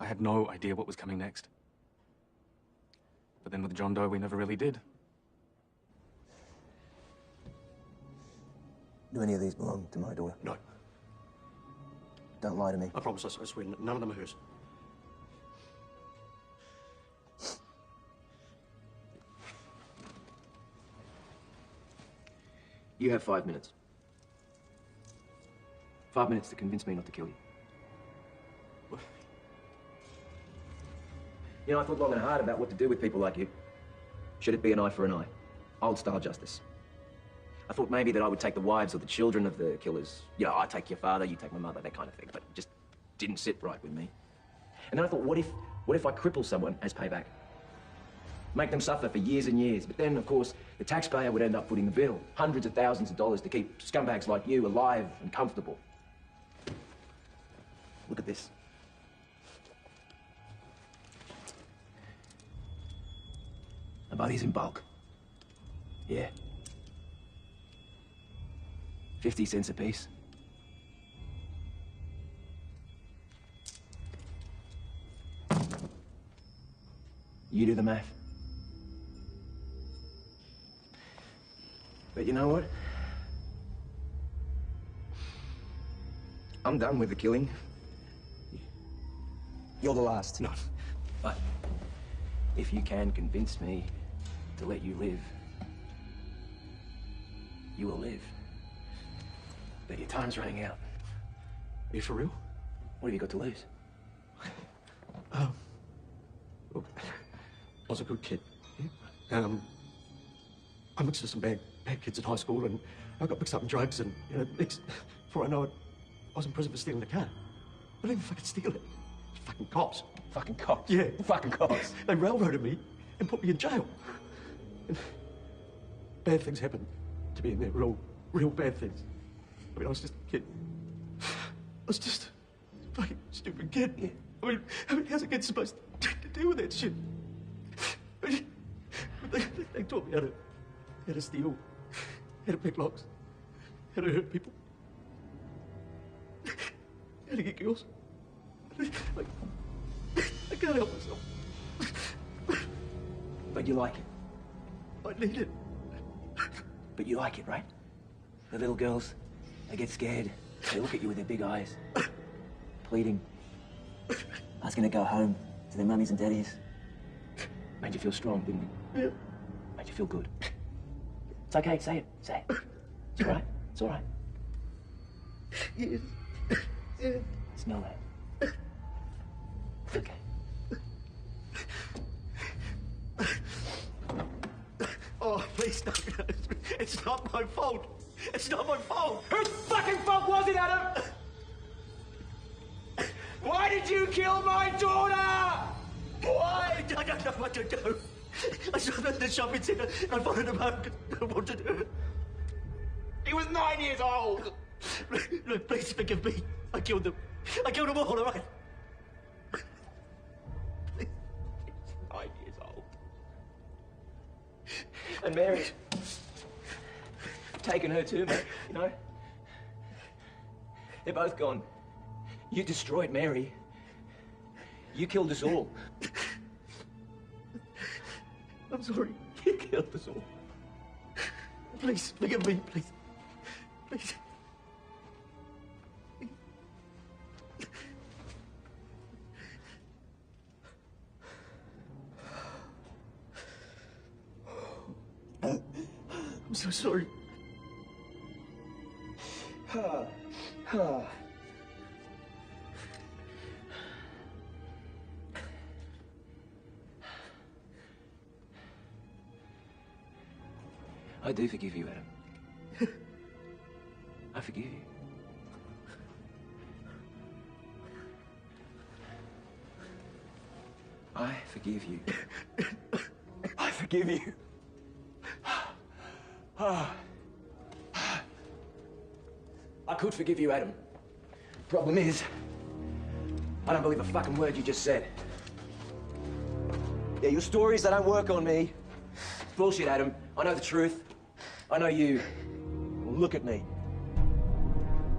I had no idea what was coming next. But then with John Doe, we never really did. Do any of these belong to my daughter? No. Don't lie to me. I promise, I swear, none of them are hers. You have 5 minutes. 5 minutes to convince me not to kill you. You know, I thought long and hard about what to do with people like you. Should it be an eye for an eye? Old-style justice. I thought maybe that I would take the wives or the children of the killers. You know, I take your father, you take my mother, that kind of thing. But it just didn't sit right with me. And then I thought, what if I cripple someone as payback? Make them suffer for years and years. But then, of course, the taxpayer would end up footing the bill. Hundreds of thousands of dollars to keep scumbags like you alive and comfortable. Look at this. I buy these in bulk. Yeah. 50 cents a piece. You do the math. But you know what? I'm done with the killing. You're the last. No. But if you can convince me to let you live, you will live. But your time's running out. Are you for real? What have you got to lose? Look, I was a good kid. I mixed with some bad kids in high school, and I got mixed up in drugs, and, you know, before I know it, I was in prison for stealing a car. I didn't even fucking steal it. It's fucking cops. Fucking cops? Yeah. Fucking cops. They railroaded me and put me in jail. And bad things happened to me in there, real bad things. I mean, I was just a kid. I was just a fucking stupid kid. Yeah. I mean, how's a kid supposed to deal with that shit? They taught me how to steal, how to pick locks, how to hurt people, how to get girls. Like, I can't help myself. But you like it. I need it. But you like it, right? The little girls, they get scared. They look at you with their big eyes, pleading, asking to go home to their mummies and daddies. Made you feel strong, didn't it? Yeah. Made you feel good. It's okay, say it, say it. It's all right, it's all right. Yes. Yeah. Smell that. It's okay. Oh, please, no. It's not my fault. It's not my fault. Whose fucking fault was it, Adam? Why did you kill my daughter? Why? I don't know what to do. I saw them in the shopping centre. I followed him home. I wanted her. He was 9 years old. Look, please forgive me. I killed them. I killed them all right? 9 years old. And Mary, taken her too, mate, you know? They're both gone. You destroyed Mary. You killed us all. I'm sorry. You killed us all. Please, forgive me, please. Please. I'm so sorry. I do forgive you, Adam. I forgive you. I forgive you. I forgive you. I could forgive you, Adam. Problem is, I don't believe a fucking word you just said. Yeah, your stories, they don't work on me. Bullshit, Adam. I know the truth. I know you. Look at me.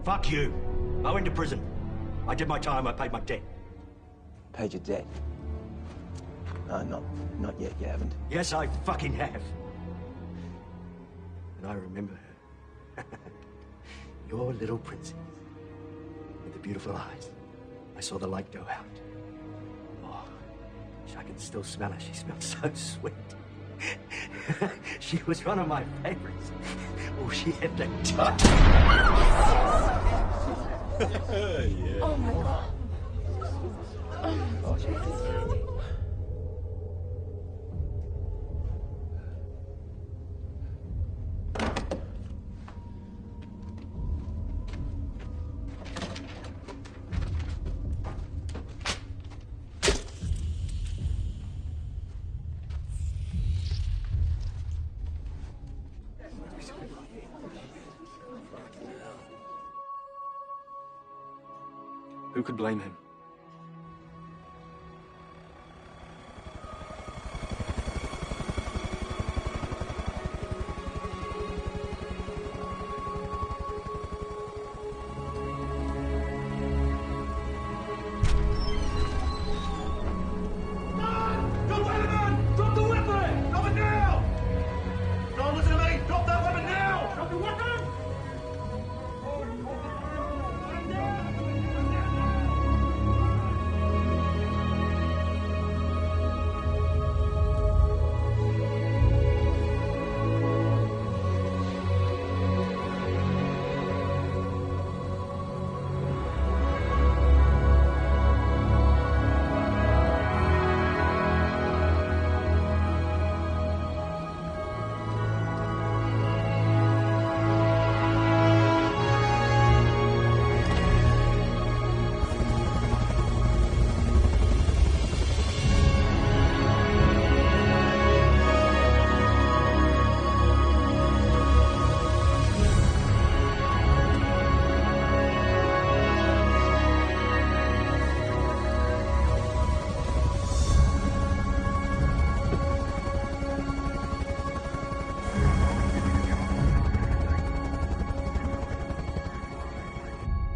Fuck you. I went to prison. I did my time, I paid my debt. Paid your debt? No, not yet, you haven't. Yes, I fucking have. And I remember her. Your little princess. With the beautiful eyes. I saw the light go out. Oh, I can still smell her. She smelled so sweet. She was one of my favorites. Oh, she had the touch. Yeah. Oh my God. Oh, Who could blame him?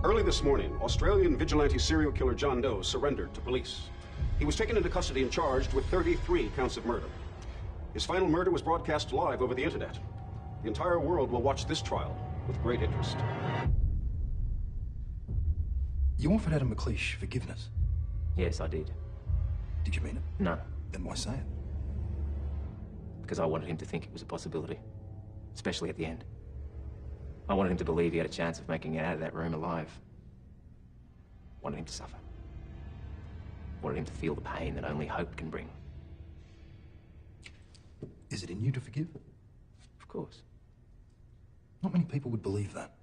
Early this morning, Australian vigilante serial killer John Doe surrendered to police. He was taken into custody and charged with 33 counts of murder. His final murder was broadcast live over the internet. The entire world will watch this trial with great interest. You offered Adam McLeish forgiveness. Yes, I did. Did you mean it? No. Then why say it? Because I wanted him to think it was a possibility. Especially at the end. I wanted him to believe he had a chance of making it out of that room alive. Wanted him to suffer. Wanted him to feel the pain that only hope can bring. Is it in you to forgive? Of course. Not many people would believe that.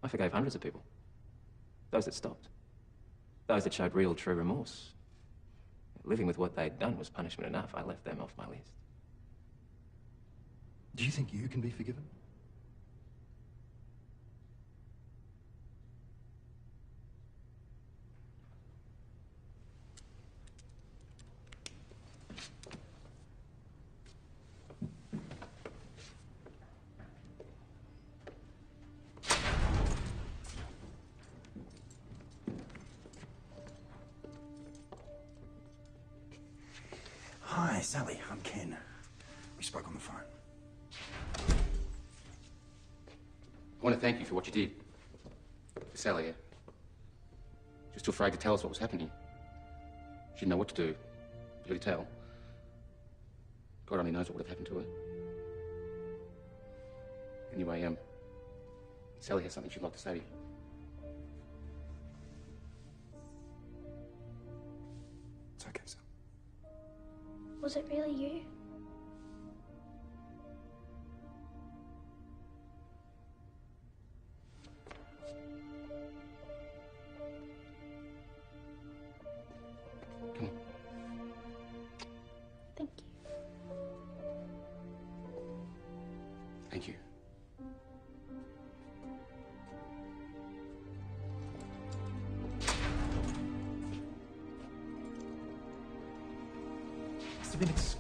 I forgave hundreds of people. Those that stopped. Those that showed real, true remorse. Living with what they'd done was punishment enough. I left them off my list. Do you think you can be forgiven? Hi, Sally. I'm Ken. We spoke on the phone. I want to thank you for what you did. For Sally, yeah. She was too afraid to tell us what was happening. She didn't know what to do. Really tell. God only knows what would have happened to her. Anyway, Sally has something she'd like to say to you. It's okay, Sal. Was it really you? Come on. Thank you. Thank you.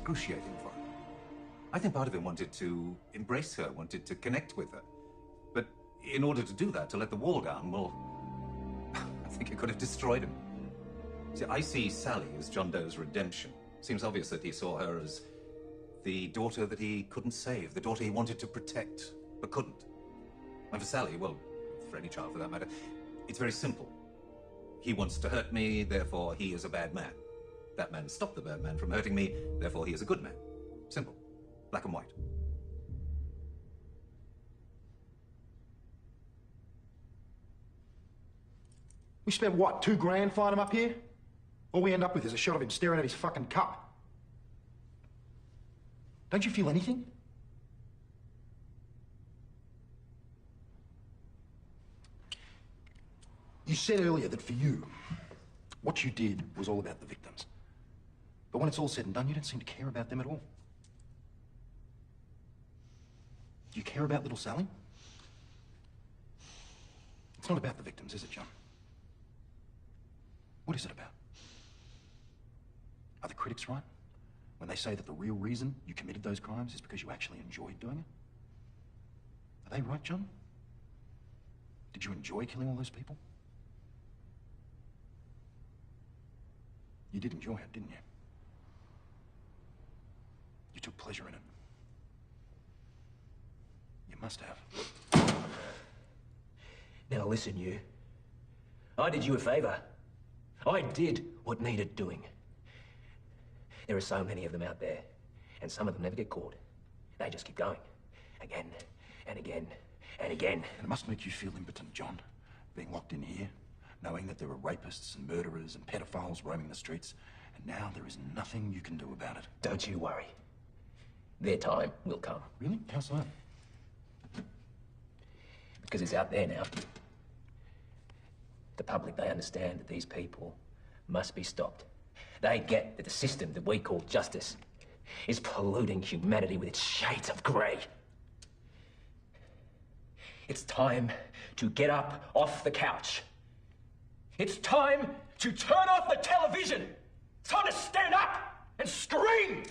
excruciating for him. I think part of him wanted to embrace her, wanted to connect with her. But in order to do that, to let the wall down, well, I think it could have destroyed him. See, I see Sally as John Doe's redemption. Seems obvious that he saw her as the daughter that he couldn't save, the daughter he wanted to protect, but couldn't. And for Sally, well, for any child for that matter, it's very simple. He wants to hurt me, therefore he is a bad man. That man stopped the bad man from hurting me, therefore he is a good man. Simple. Black and white. We spent, what, $2 grand flying him up here? All we end up with is a shot of him staring at his fucking cup. Don't you feel anything? You said earlier that for you, what you did was all about the victims. But when it's all said and done, you don't seem to care about them at all. Do you care about little Sally? It's not about the victims, is it, John? What is it about? Are the critics right when they say that the real reason you committed those crimes is because you actually enjoyed doing it? Are they right, John? Did you enjoy killing all those people? You did enjoy it, didn't you? You took pleasure in it. You must have. Now listen, you. I did you a favour. I did what needed doing. There are so many of them out there, and some of them never get caught. They just keep going. Again, and again, and again. And it must make you feel impotent, John, being locked in here, knowing that there are rapists and murderers and pedophiles roaming the streets, and now there is nothing you can do about it. Don't you worry. Their time will come. Really? How so? Because it's out there now. The public, they understand that these people must be stopped. They get that the system that we call justice is polluting humanity with its shades of grey. It's time to get up off the couch. It's time to turn off the television. It's time to stand up and scream.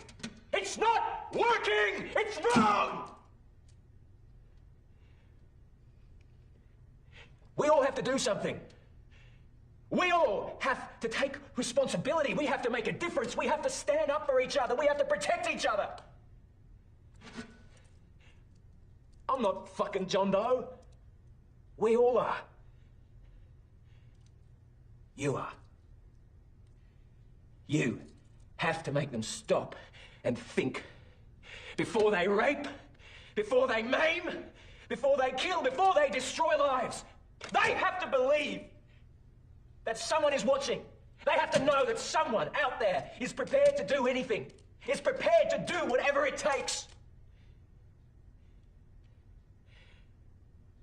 It's not working. It's wrong. We all have to do something. We all have to take responsibility. We have to make a difference. We have to stand up for each other. We have to protect each other. I'm not fucking John Doe. We all are. You are. You have to make them stop and think before they rape, before they maim, before they kill, before they destroy lives. They have to believe that someone is watching. They have to know that someone out there is prepared to do anything, is prepared to do whatever it takes.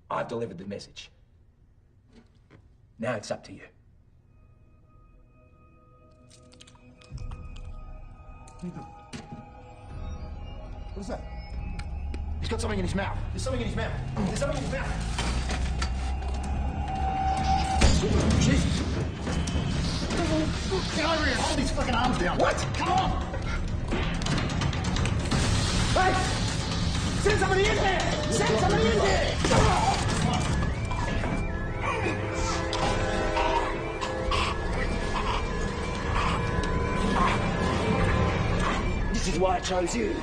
I've delivered the message. Now it's up to you. What is that? He's got something in his mouth. There's something in his mouth. There's something in his mouth. Jesus. Get over here and hold these fucking arms down. What? Come on. Hey! Send somebody in here! Send somebody in here! This is why I chose you.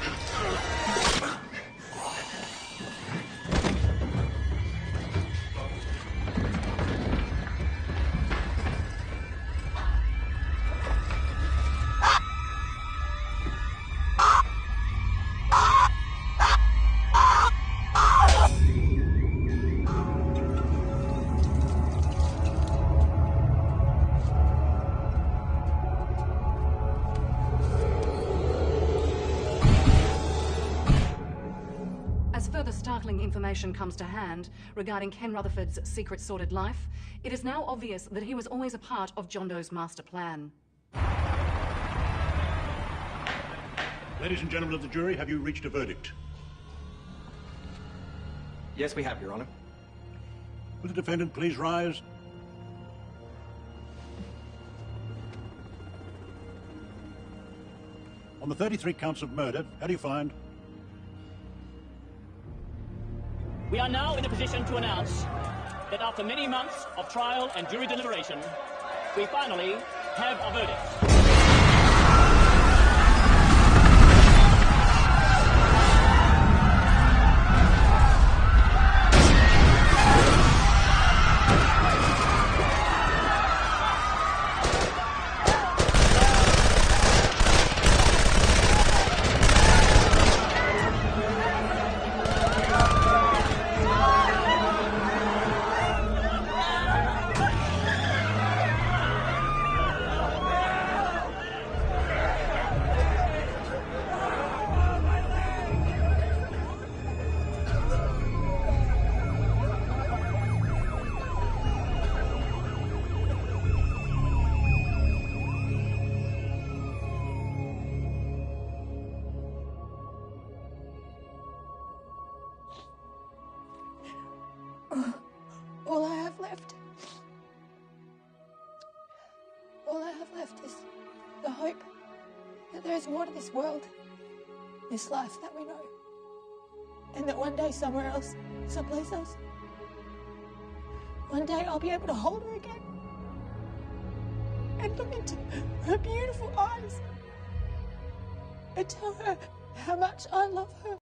Information comes to hand regarding Ken Rutherford's secret sordid life, it is now obvious that he was always a part of John Doe's master plan. Ladies and gentlemen of the jury, have you reached a verdict? Yes, we have, Your Honor. Will the defendant please rise? On the 33 counts of murder, how do you find? We are now in a position to announce that after many months of trial and jury deliberation, we finally have a verdict. All I have left is the hope that there is more to this world, this life that we know, and that one day somewhere else, someplace else, one day I'll be able to hold her again and look into her beautiful eyes and tell her how much I love her.